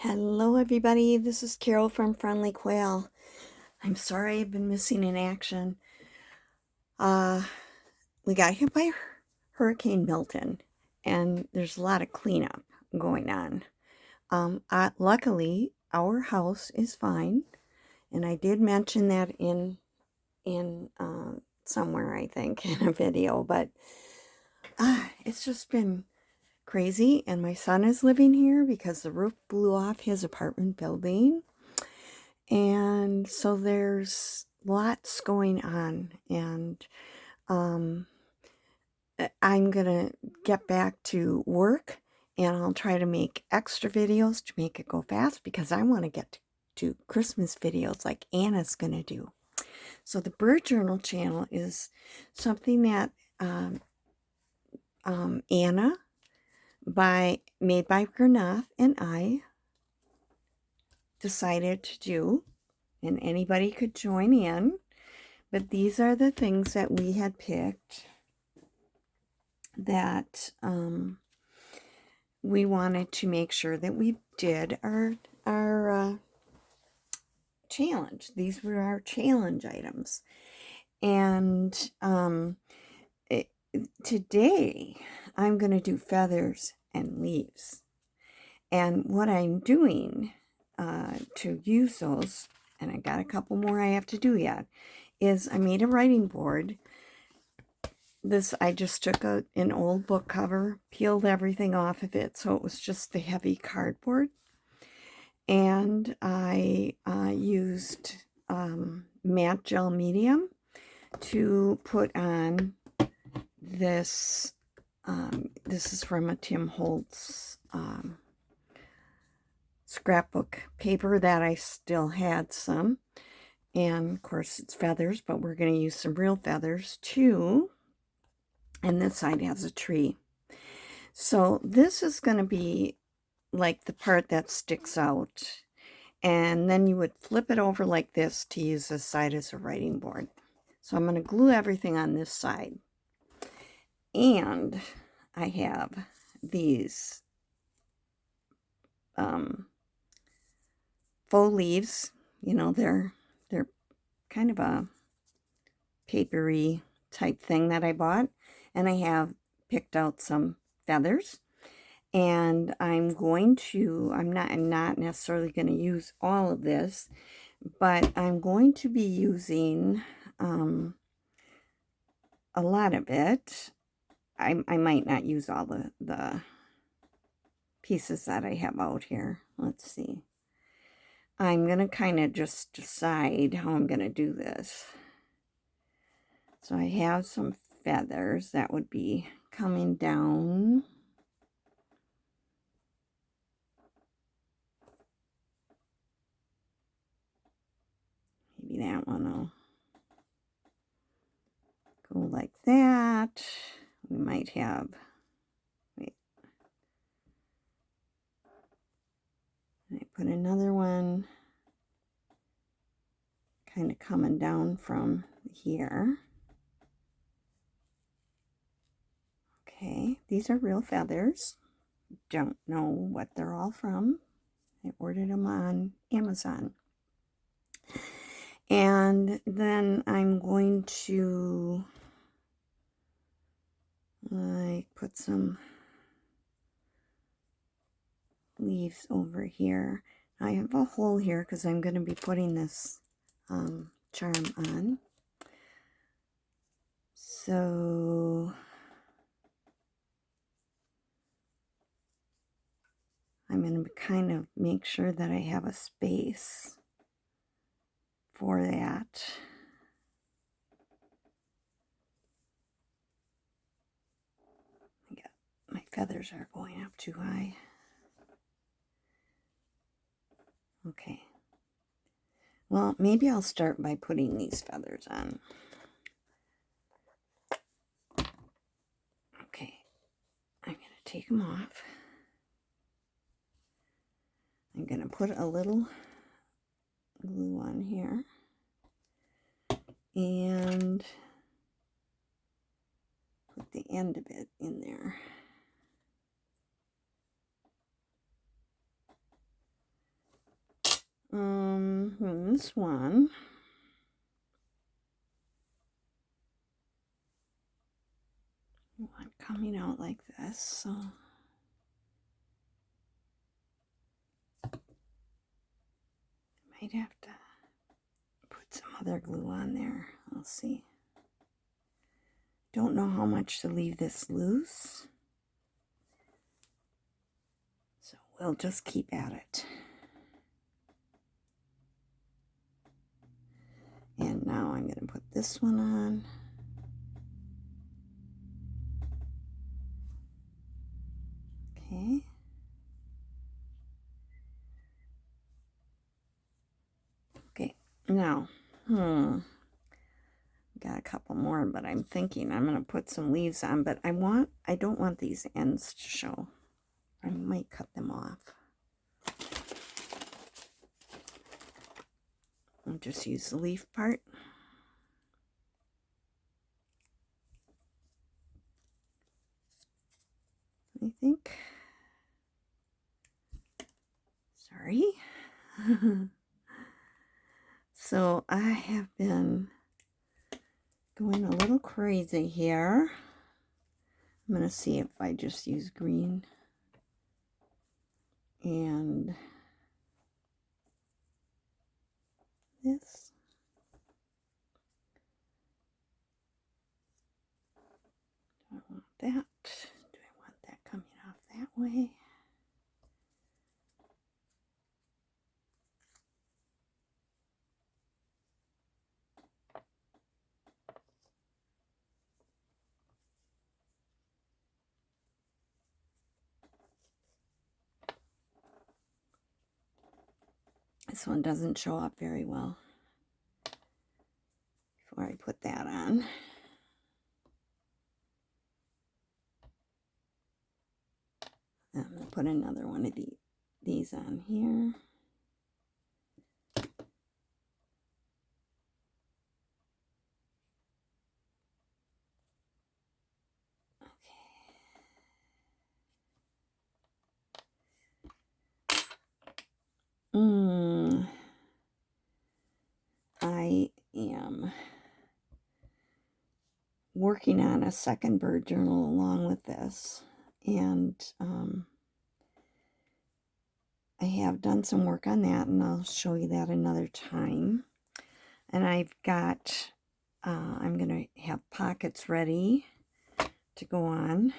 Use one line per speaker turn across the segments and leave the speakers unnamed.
Hello everybody, this is Carol from Friendly Quail. I'm sorry I've been missing in action. We got hit by Hurricane Milton, and there's a lot of cleanup going on. Luckily, our house is fine, and I did mention that in somewhere, I think, in a video, but it's just been crazy, and my son is living here because the roof blew off his apartment building. And so there's lots going on, and I'm gonna get back to work, and I'll try to make extra videos to make it go fast because I want to get to Christmas videos like Anna's gonna do. So the Bird Journal channel is something that Anna made by Gurnath and I decided to do, and anybody could join in. But these are the things that we had picked that we wanted to make sure that we did our challenge. These were our challenge items. And today I'm going to do feathers and leaves. And what I'm doing to use those, and I got a couple more I have to do yet, is I made a writing board. I just took an old book cover, peeled everything off of it, so it was just the heavy cardboard. And I used matte gel medium to put on this. This is from a Tim Holtz scrapbook paper that I still had some. And of course it's feathers, but we're going to use some real feathers too. And this side has a tree. So this is going to be like the part that sticks out. And then you would flip it over like this to use this side as a writing board. So I'm going to glue everything on this side. And I have these faux leaves. You know, they're kind of a papery type thing that I bought. And I have picked out some feathers. And I'm not necessarily going to use all of this, but I'm going to be using a lot of it. I might not use all the pieces that I have out here. Let's see. I'm going to kind of just decide how I'm going to do this. So I have some feathers that would be coming down. Maybe that one will go like that. We might have, wait, I put another one kind of coming down from here. Okay, these are real feathers. Don't know what they're all from. I ordered them on Amazon. And then I'm going to put some leaves over here. I have a hole here because I'm going to be putting this charm on. So I'm going to kind of make sure that I have a space for that. My feathers are going up too high. Okay. Well, maybe I'll start by putting these feathers on. Okay. I'm going to take them off. I'm going to put a little glue on here. And put the end of it in there. This one. One coming out like this, so might have to put some other glue on there. We'll see. Don't know how much to leave this loose, so we'll just keep at it. And now I'm going to put this one on. Okay. Okay, now, got a couple more, but I'm thinking I'm going to put some leaves on, but I don't want these ends to show. I might cut them off. I'll just use the leaf part. I think. Sorry. So I have been going a little crazy here. I'm going to see if I just use green and this. Do I want that? Do I want that coming off that way? This one doesn't show up very well. Before I put that on. I'm going to put another one of these on here. I am working on a second bird journal along with this, and I have done some work on that, and I'll show you that another time. And I've got I'm gonna have pockets ready to go on.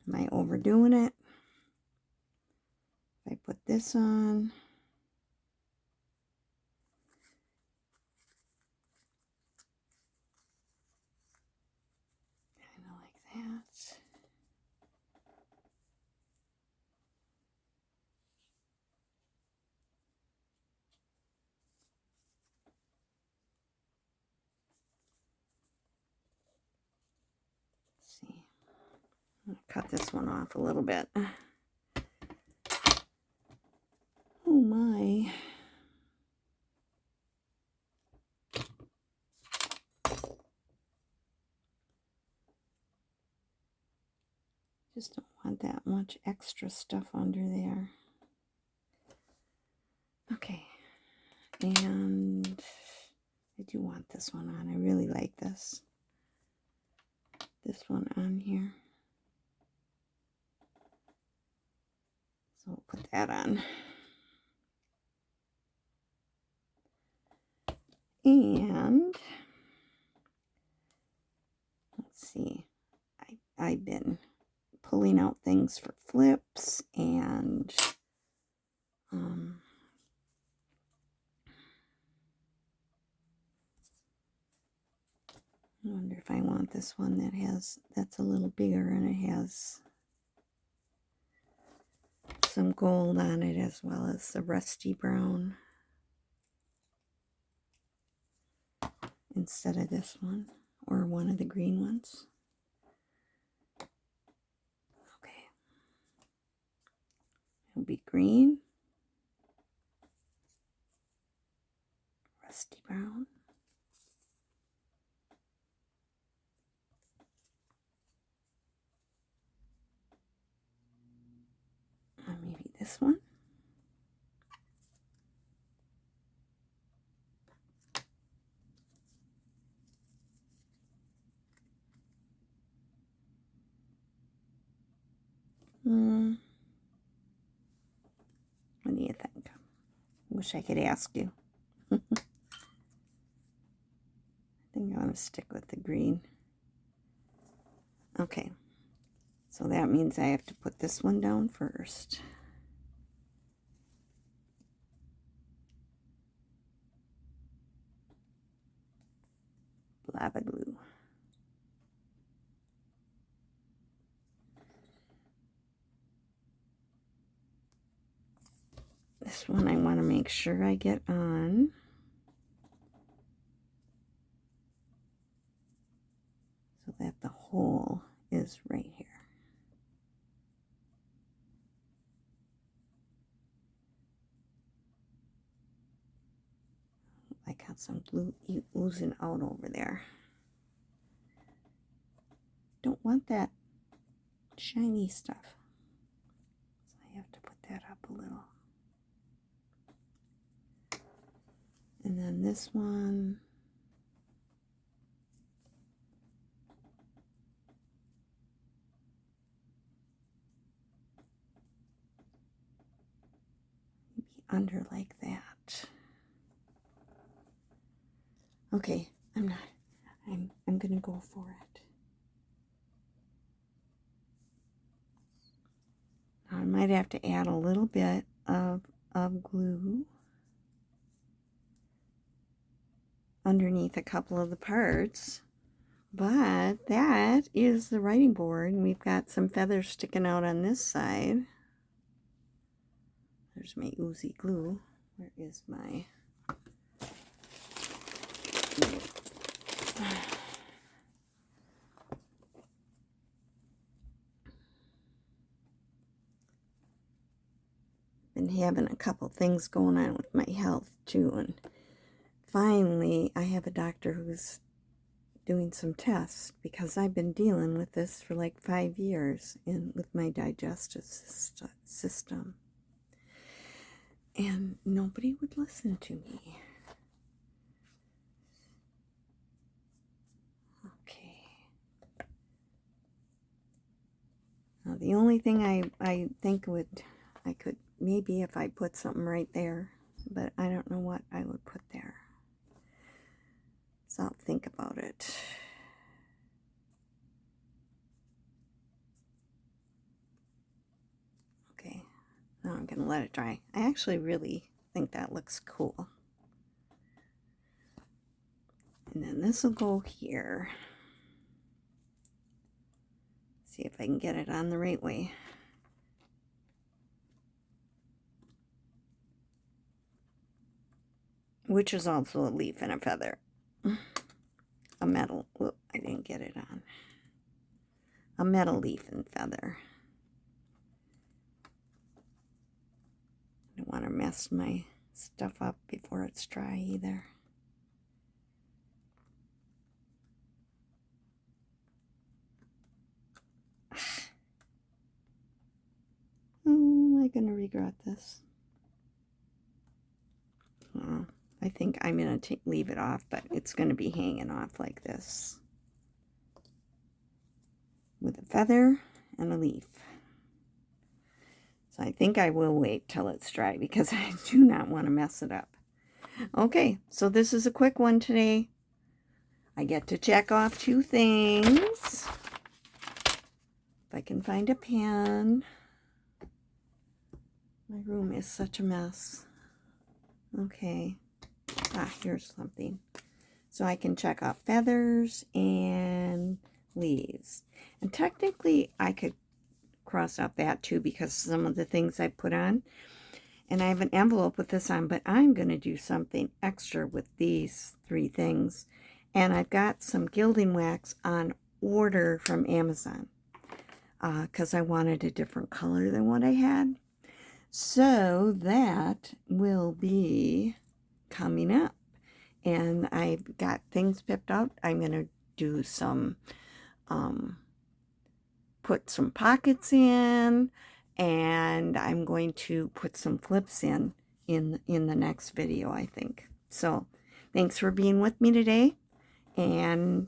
Am I overdoing it? If I put this on, kind of like that. Let's see. I'm gonna cut this one off a little bit. Oh my. Just don't want that much extra stuff under there. Okay. And I do want this one on. I really like this. This one on here. So we'll put that on. And let's see. I've been pulling out things for flips, and I wonder if I want this one that's a little bigger and it has some gold on it as well as the rusty brown instead of this one or one of the green ones. Okay. It'll be green, Rusty brown. Or maybe this one. What do you think? Wish I could ask you. I think I want to stick with the green. Okay, so that means I have to put this one down first. Lava glue. This one I want to make sure I get on. So that the hole is right here. I got some glue oozing out over there. Don't want that shiny stuff. So I have to put that up a little. And then this one. Maybe under like that. Okay, I'm gonna go for it. Now I might have to add a little bit of glue underneath a couple of the parts, but that is the writing board. We've got some feathers sticking out on this side. There's my oozy glue. Where is my been having a couple things going on with my health too, and finally I have a doctor who's doing some tests because I've been dealing with this for like 5 years with my digestive system, and nobody would listen to me. Okay. Now the only thing I think I could maybe if I put something right there, but I don't know what I would put there. So I'll think about it. Okay, now I'm going to let it dry. I actually really think that looks cool. And then this will go here. See if I can get it on the right way. Which is also a leaf and a feather. A metal, whoop, I didn't get it on. A metal leaf and feather. I don't want to mess my stuff up before it's dry either. Oh, am I going to regret this? I think I'm going to leave it off, but it's going to be hanging off like this. With a feather and a leaf. So I think I will wait till it's dry because I do not want to mess it up. Okay, so this is a quick one today. I get to check off 2 things. If I can find a pen. My room is such a mess. Okay. Here's something. So I can check off feathers and leaves. And technically I could cross out that too because some of the things I put on. And I have an envelope with this on, but I'm going to do something extra with these 3 things. And I've got some gilding wax on order from Amazon because I wanted a different color than what I had. So that will be coming up. and I've got things picked out. I'm going to do some, put some pockets in, and I'm going to put some flips in the next video, I think. So thanks for being with me today, and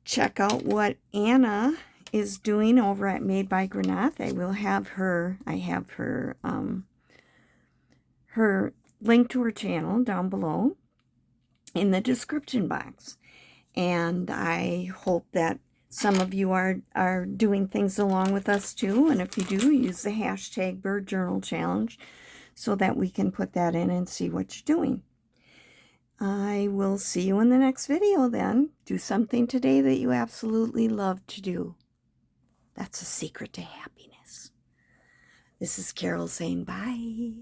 check out what Anna is doing over at Made by Granath. I will have her, her link to her channel down below in the description box. And I hope that some of you are doing things along with us too. And if you do, use the hashtag Bird Journal Challenge so that we can put that in and see what you're doing. I will see you in the next video then. Do something today that you absolutely love to do. That's a secret to happiness. This is Carol saying bye.